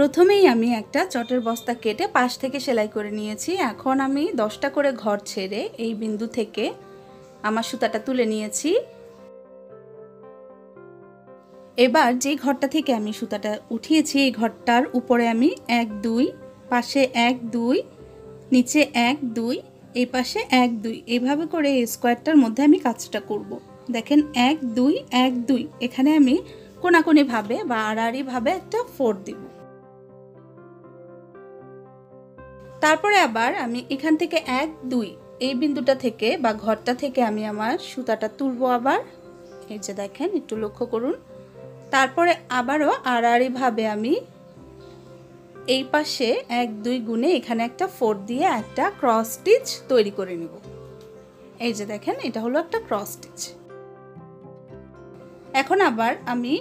প্রথমেই আমি একটা চটের বস্তা কেটে পাশ থেকে সেলাই করে নিয়েছি। এখন আমি 10টা করে ঘর ছেড়ে এই বিন্দু থেকে আমার সুতাটা তুলে নিয়েছি। এবার যে ঘরটা থেকে আমি সুতাটা উঠিয়েছি এই ঘরটার উপরে আমি 1 2 পাশে 1 2 নিচে 1 2 এই পাশে 1 2 এইভাবে করে এই স্কোয়ারটার মধ্যে আমি কাজটা করব। দেখেন 1 2 1 2 এখানে আমি কোনাকুনি ভাবে বা আড়াআড়ি ভাবে একটা 4 দিব। তারপরে আবার আমি এখান থেকে 1 2 এই বিন্দুটা থেকে বা ঘরটা থেকে আমি আমার সুতাটা তুলবো। আবার এই যে দেখেন একটু লক্ষ্য করুন। তারপরে আবারও আড়াআড়ি ভাবে আমি এই পাশে 1 2 গুণে এখানে একটা 4 দিয়ে একটা ক্রস স্টিচ তৈরি করে নেব। এই যে দেখেন এটা হলো একটা ক্রস স্টিচ। এখন আবার আমি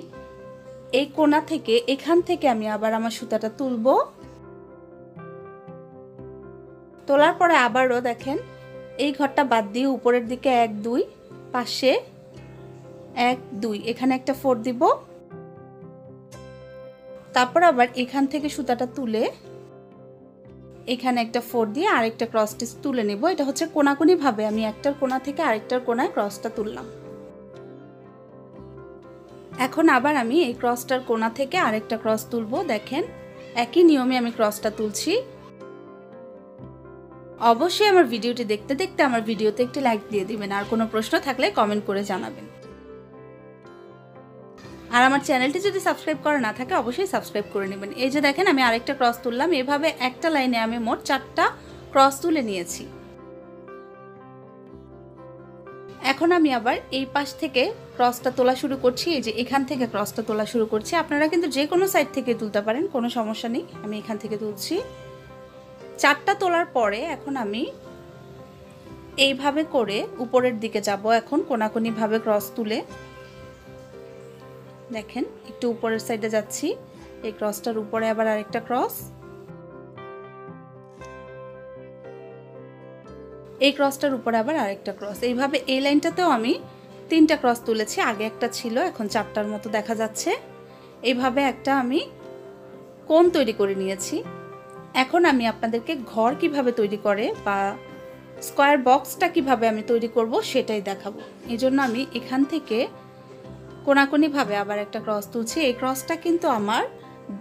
এই কোণা থেকে এখান থেকে আমি আবার আমার সুতাটা তুলবো। তোলার পরে আবারও দেখেন এই ঘরটা বাদ দিয়ে উপরের দিকে 1 2 পাশে 1 2 এখানে একটা 4 দিব। তারপর আবার এখান থেকে সুতাটা তুলে এখানে একটা 4 দিয়ে আরেকটা ক্রস স্টিচ তুলে নেব। এটা হচ্ছে কোনাকুনি ভাবে আমি একটার কোণা থেকে আরেকটার কোণায় ক্রসটা তুললাম। এখন আবার আমি এই ক্রসটার কোণা থেকে আরেকটা ক্রস তুলবো। দেখেন একই নিয়মে আমি ক্রসটা তুলছি। অবশ্যই আমার ভিডিওটি দেখতে দেখতে আমার ভিডিওতে একটি লাইক দিয়ে দিবেন, আর কোনো প্রশ্ন থাকলে কমেন্ট করে জানাবেন। আর আমার চ্যানেলটি যদি সাবস্ক্রাইব করা না থাকে অবশ্যই সাবস্ক্রাইব করে নেবেন। এই যে দেখেন আমি আরেকটা ক্রস তুললাম। এভাবে একটা লাইনে আমি মোট 4টা ক্রস তুলে নিয়েছি। এখন আমি আবার এই পাশ থেকে ক্রসটা তোলা শুরু করছি। এই যে এখান থেকে ক্রসটা তোলা শুরু করছি। আপনারা কিন্তু যে কোনো সাইড থেকে তুলতে পারেন, কোনো সমস্যা নেই। আমি এখান থেকে তুলছি। 4টা তোলার পরে এখন আমি এইভাবে করে উপরের দিকে যাব। এখন কোনাকুনি ভাবে ক্রস তুলে দেখেন একটু উপরের সাইডে যাচ্ছি। এই ক্রসটার উপরে আবার আরেকটা ক্রস, এই ক্রসটার উপরে আবার আরেকটা ক্রস। এইভাবে এই লাইনটাতেও আমি 3টা ক্রস তুলেছি। আগে একটা ছিল, এখন 4টার মতো দেখা যাচ্ছে। এইভাবে একটা আমি কোণ তৈরি করে নিয়েছি। এখন আমি আপনাদেরকে ঘর কিভাবে তৈরি করে বা স্কোয়ার বক্সটা কিভাবে আমি তৈরি করব সেটাই দেখাবো। এই জন্য আমি এখান থেকে কোনাকুনি ভাবে আবার একটা ক্রস তুলছি। এই ক্রসটা কিন্তু আমার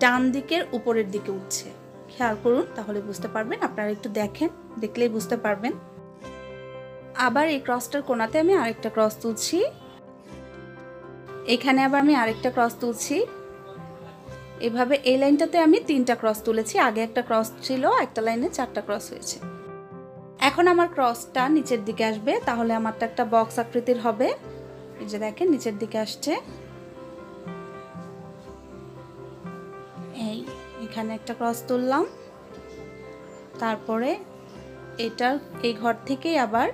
ডান দিকের উপরের দিকে উঠছে, খেয়াল করুন, তাহলে বুঝতে পারবেন। আপনারা একটু দেখেন, দেখলেই বুঝতে পারবেন। আবার এই ক্রসটার কোণাতে আমি আরেকটা ক্রস তুলছি। এখানে আবার আমি আরেকটা ক্রস তুলছি। এভাবে এই লাইনটাতে আমি 3টা ক্রস তুলেছি। আগে একটা ক্রস ছিল, একটা লাইনে 4টা ক্রস হয়েছে। এখন আমার ক্রসটা নিচের দিকে আসবে, তাহলে আমারটা একটা বক্স আকৃতির হবে। এই যে দেখেন নিচের দিকে আসছে। এখানে একটা ক্রস তুললাম। তারপরে এই ঘর থেকে আবার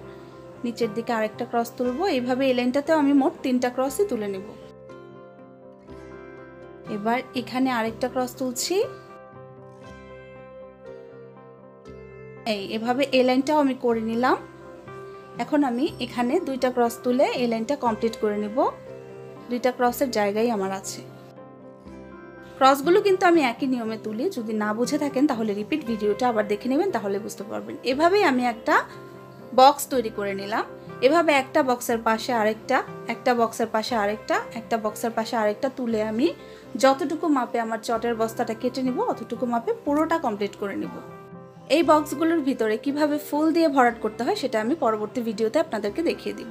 নিচের দিকে আরেকটা ক্রস তুলবো। এইভাবে এই লাইনটাতেও আমি মোট 3টা ক্রসই তুলে নেব। এবার এখানে আরেকটা ক্রস তুলছি। এভাবে এই লাইনটাও আমি করে নিলাম। এখন আমি এখানে 2টা ক্রস তুলে এই লাইনটা কমপ্লিট করে নেব। 2টা ক্রসের জায়গায় আমার আছে। ক্রসগুলো কিন্তু আমি একই নিয়মে তুলি। যদি না বুঝে থাকেন তাহলে রিপিট ভিডিওটা আবার দেখে নেবেন, তাহলে বুঝতে পারবেন। এভাবেই আমি একটা বক্স তৈরি করে নিলাম। এভাবে একটা বক্সের পাশে আরেকটা, একটা বক্সের পাশে আরেকটা, একটা বক্সের পাশে আরেকটা তুলে আমি যতটুকু মাপে আমার চটের বস্তাটা কেটে নিব অতটুকু মাপে পুরোটা কমপ্লিট করে নিব। এই বক্সগুলোর ভিতরে কিভাবে ফুল দিয়ে ভরাট করতে হয় সেটা আমি পরবর্তী ভিডিওতে আপনাদেরকে দেখিয়ে দিব।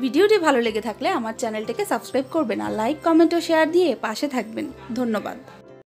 ভিডিওটি ভালো লেগে থাকলে আমার চ্যানেলটিকে সাবস্ক্রাইব করবেন, আর লাইক, কমেন্ট ও শেয়ার দিয়ে পাশে থাকবেন। ধন্যবাদ।